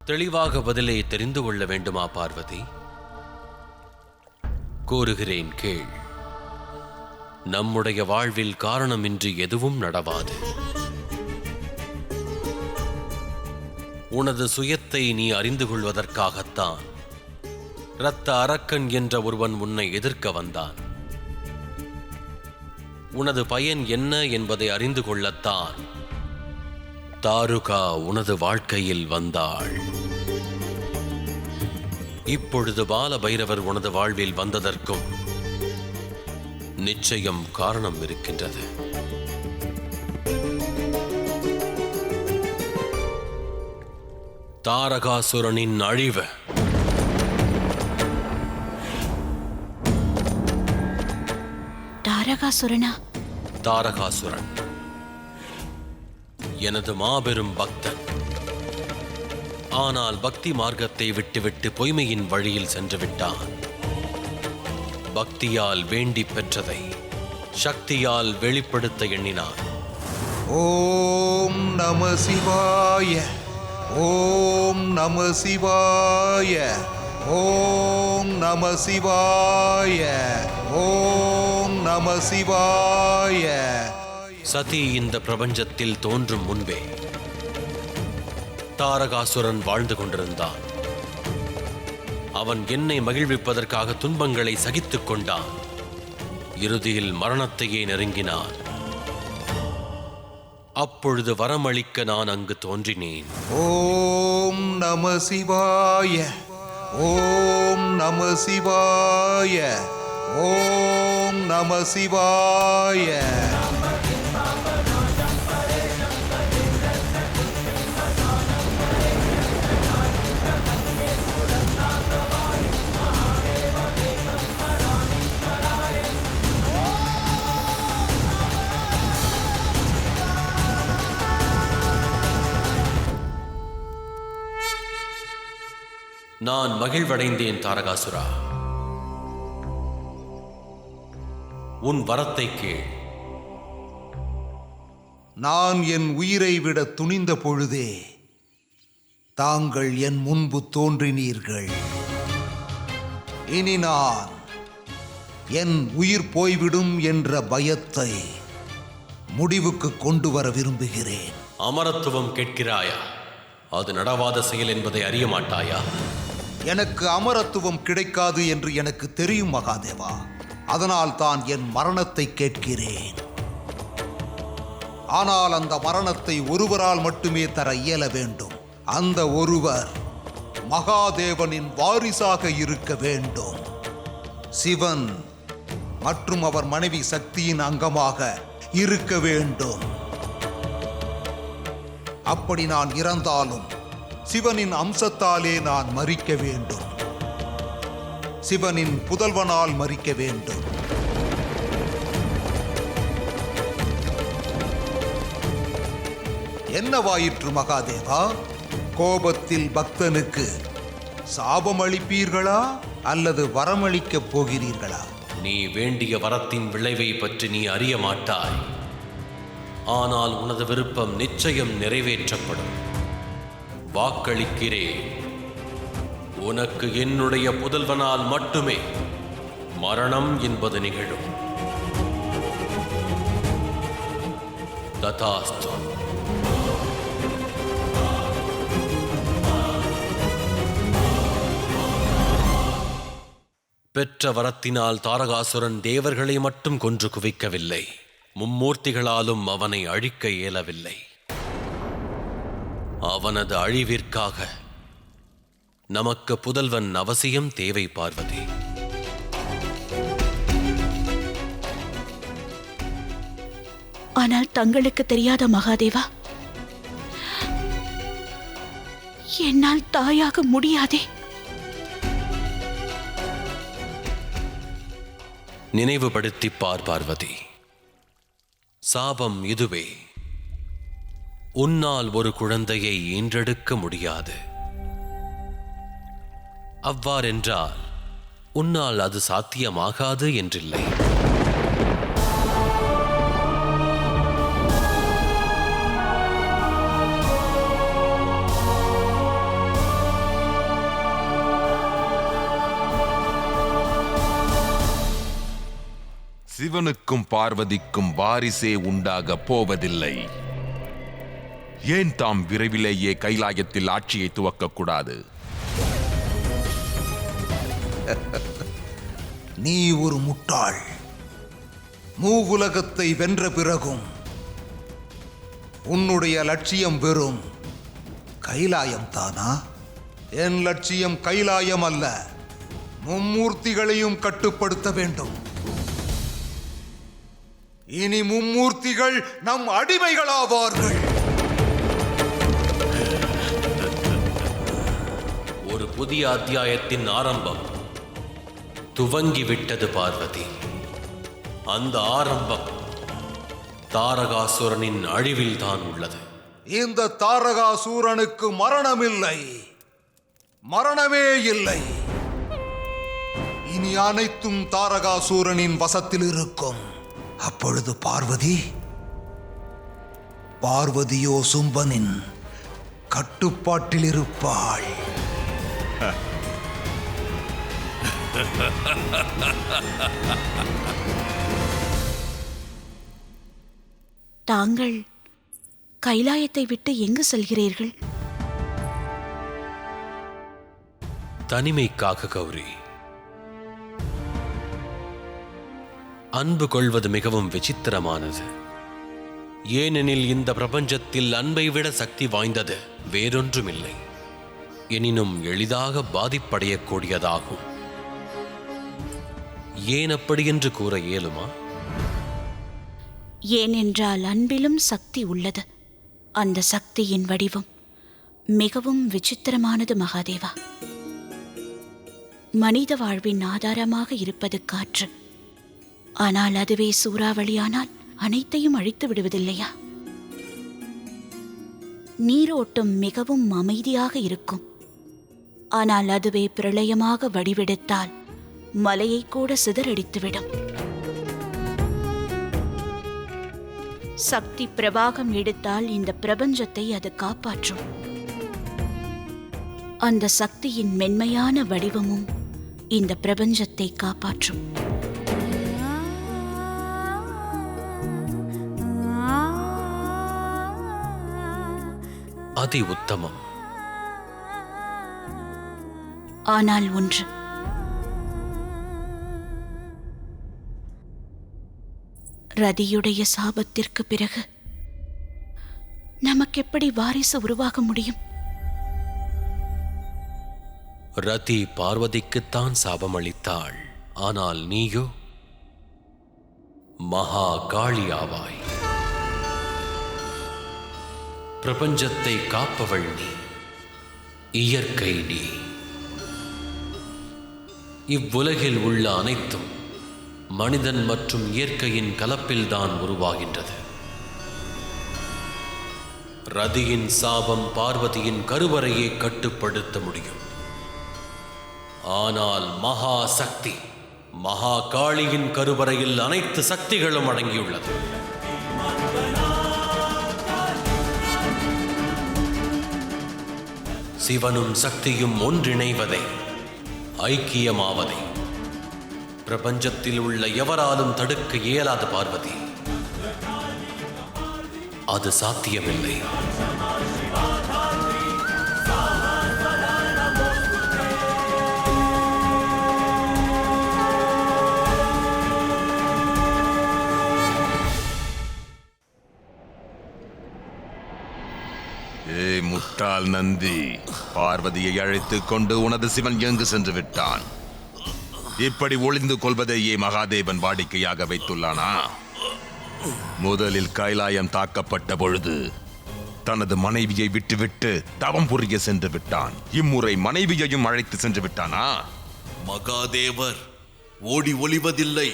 தெளிவாக பதிலை தெரிந்து கொள்ள வேண்டுமா பார்வதி? கூறுகிறேன் கேள். நம்முடைய வாழ்வில் காரணமின்றி எதுவும் நடவாது. உனது சுயத்தை நீ அறிந்து கொள்வதற்காகத்தான் இரத்த அரக்கன் என்ற ஒருவன் உன்னை எதிர்க்க வந்தான். உனது பயன் என்ன என்பதை அறிந்து கொள்ளத்தான் தாருகா உனது வாழ்க்கையில் வந்தாள். இப்பொழுது பால பைரவர் உனது வாழ்வில் வந்ததற்கும் நிச்சயம் காரணம் இருக்கின்றது. தாரகாசுரனின் அழிவு. தாரகாசுரனா? தாரகாசுரன் எனது மாபெரும் பக்தன். ஆனால் பக்தி மார்க்கத்தை விட்டுவிட்டு பொய்மையின் வழியில் சென்று விட்டான். பக்தியால் வேண்டி பெற்றதை சக்தியால் வெளிப்படுத்த எண்ணினான். ஓம் நம சிவாய, ஓம் நம சிவாய, ஓம் நம சிவாய, ஓம் நம சிவாய. சதி இந்த பிரபஞ்சத்தில் தோன்றும் முன்பே தாரகாசுரன் வாழ்ந்து கொண்டிருந்தான். அவன் என்னை மகிழ்விப்பதற்காக துன்பங்களை சகித்துக் கொண்டான். இறுதியில் மரணத்தையே நெருங்கினான். அப்பொழுது வரமளிக்க நான் அங்கு தோன்றினேன். ஓம் நம சிவாய, ஓம் நம சிவாய, ஓம் நம சிவாய. நான் மகிழ்வடைந்தேன் தாரகாசுரா. உன் வரத்தை கேள். நான் என் உயிரை விட துணிந்த பொழுதே தாங்கள் என் முன்பு தோன்றினீர்கள். இனி நான் என் உயிர் போய்விடும் என்ற பயத்தை முடிவுக்கு கொண்டு வர விரும்புகிறேன். அமரத்துவம் கேட்கிறாயா? அது நடவாத செயல் என்பதை அறிய மாட்டாயா? எனக்கு அமரத்துவம் கிடைக்காது என்று எனக்கு தெரியும் மகாதேவா. அதனால் தான் என் மரணத்தை கேட்கிறேன். ஆனால் அந்த மரணத்தை ஒருவரால் மட்டுமே தர இயல வேண்டும். அந்த ஒருவர் மகாதேவனின் வாரிசாக இருக்க வேண்டும். சிவன் மற்றும் அவர் மனைவி சக்தியின் அங்கமாக இருக்க வேண்டும். அப்படி நான் இறந்தாலும் சிவனின் அம்சத்தாலே நான் மரிக்க வேண்டும். சிவனின் புதல்வனால் மரிக்க வேண்டும். என்னவாயிற்று மகாதேவா? கோபத்தில் பக்தனுக்கு சாபம் அளிப்பீர்களா அல்லது வரமளிக்கப் போகிறீர்களா? நீ வேண்டிய வரத்தின் விளைவை பற்றி நீ அறிய மாட்டாய். ஆனால் உனது விருப்பம் நிச்சயம் நிறைவேற்றப்படும். வாக்களிக்கிறேன். உனக்கு என்னுடைய புதல்வனால் மட்டுமே மரணம் என்பது நிகழும். ததாஸ்து. பெற்ற வரத்தினால் தாரகாசுரன் தேவர்களை மட்டும் கொன்று குவிக்கவில்லை, மும்மூர்த்திகளாலும் அவனை அழிக்க இயலவில்லை. அவனது அழிவிற்காக நமக்கு புதல்வன் அவசியம் தேவை பார்வதி. ஆனால் தங்களுக்கு தெரியாத மகாதேவா, என்னால் தாயாக முடியாதே. நினைவுபடுத்தி பார் பார்வதி. சாபம் இதுவே. உன்னால் ஒரு குழந்தையை ஈன்றெடுக்க முடியாது. அவ்வாறென்றால் உன்னால் அது சாத்தியமாகாது என்றில்லை. சிவனுக்கும் பார்வதிக்கும் வாரிசே உண்டாக போவதில்லை. ஏன் தாம் விரைவிலேயே கைலாயத்தில் ஆட்சியை துவக்கக்கூடாது? நீ ஒரு முட்டாள். மூவுலகத்தை வென்ற பிறகும் உன்னுடைய லட்சியம் வெறும் கைலாயம் தானா? என் லட்சியம் கைலாயம் அல்ல, மும்மூர்த்திகளையும் கட்டுப்படுத்த வேண்டும். இனி மும்மூர்த்திகள் நம் அடிமைகளாவார்கள். ஒரு புதிய அத்தியாயத்தின் ஆரம்பம் துவங்கிவிட்டது பார்வதி. அந்த ஆரம்பம் தாரகாசுரனின் அழிவில் தான் உள்ளது. இந்த தாரகாசூரனுக்கு மரணமில்லை, மரணமே இல்லை. இனி அனைத்தும் தாரகாசூரனின் வசத்தில் இருக்கும். அப்பொழுது பார்வதியோ சும்பனின் கட்டுப்பாட்டில் இருப்பாள். தாங்கள் கைலாயத்தை விட்டு எங்கு செல்கிறீர்கள்? தனிமைக்காக கௌரி. அன்பு கொள்வது மிகவும் விசித்திரமானது. ஏனெனில் இந்த பிரபஞ்சத்தில் அன்பை விட சக்தி வாய்ந்தது வேறொன்றுமில்லை. எனினும் எளிதாக பாதிப்படையக்கூடியதாகும். ஏன் அப்படி என்று கூற இயலுமா? ஏனென்றால் அன்பிலும் சக்தி உள்ளது. அந்த சக்தியின் வடிவம் மிகவும் விசித்திரமானது மகாதேவா. மனித வாழ்வின் ஆதாரமாக இருப்பது காற்று. ஆனால் அதுவே சூறாவளியானால் அனைத்தையும் அழித்து விடுவதில்லையா? நீரோட்டம் மிகவும் அமைதியாக இருக்கும். ஆனால் அதுவே பிரளயமாக வடிவெடுத்தால் மலையை கூட சிதறடித்துவிடும். சக்தி பிரவாகம் எடுத்தால் இந்த பிரபஞ்சத்தை அது காப்பாற்றும். அந்த சக்தியின் மென்மையான வடிவமும் இந்த பிரபஞ்சத்தை காப்பாற்றும். அதி உத்தமம். ஆனால் ஒன்று, ரதியுடைய சாபத்திற்கு பிறகு நமக்கெப்படி வாரிசு உருவாக முடியும்? ரதி பார்வதிக்குத்தான் சாபம் அளித்தாள். ஆனால் நீயோ மகா காளியாவாய். பிரபஞ்சத்தை காப்பவள் நீ, இயற்கை நீ. இவ்வுலகில் உள்ள அனைத்தும் மனிதன் மற்றும் இயற்கையின் கலப்பில்தான் உருவாகின்றது. ரதியின் சாபம் பார்வதியின் கருவறையை கட்டுப்படுத்த முடியும். ஆனால் மகா சக்தி, மகா காளியின் கருவறையில் அனைத்து சக்திகளும் அடங்கியுள்ளது. சிவனும் சக்தியும் ஒன்றிணைவதை, ஐக்கியமாவதை பிரபஞ்சத்தில் உள்ள எவராலும் தடுக்க இயலாத பார்வதி. அது சாத்தியமில்லை. முட்டாள் நந்தி, பார்வதியை அழைத்துக் கொண்டு உனது சிவன் எங்கு சென்று விட்டான்? இப்படி ஒளிந்து கொள்வதையே மகாதேவன் வாடிக்கையாக வைத்துள்ளானா? முதலில் கைலாயம் தாக்கப்பட்ட பொழுது தனது மனைவியை விட்டுவிட்டு தவம் புரிய சென்று விட்டான். இம்முறை மனைவியையும் அழைத்து சென்று விட்டானா? மகாதேவர் ஓடி ஒளிவதில்லை,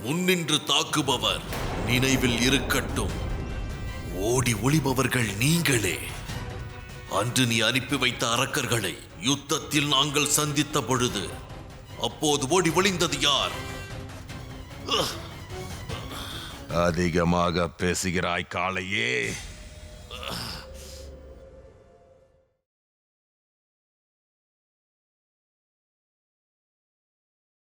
முன்னின்று தாக்குபவர். நினைவில் இருக்கட்டும், ஓடி ஒளிபவர்கள் நீங்களே. அன்று நீ அனுப்பி வைத்த அரக்கர்களை யுத்தத்தில் நாங்கள் சந்தித்த பொழுது அப்போது ஓடி ஒளிந்தது யார்? அதிகமாக பேசுகிறாய் காளையே.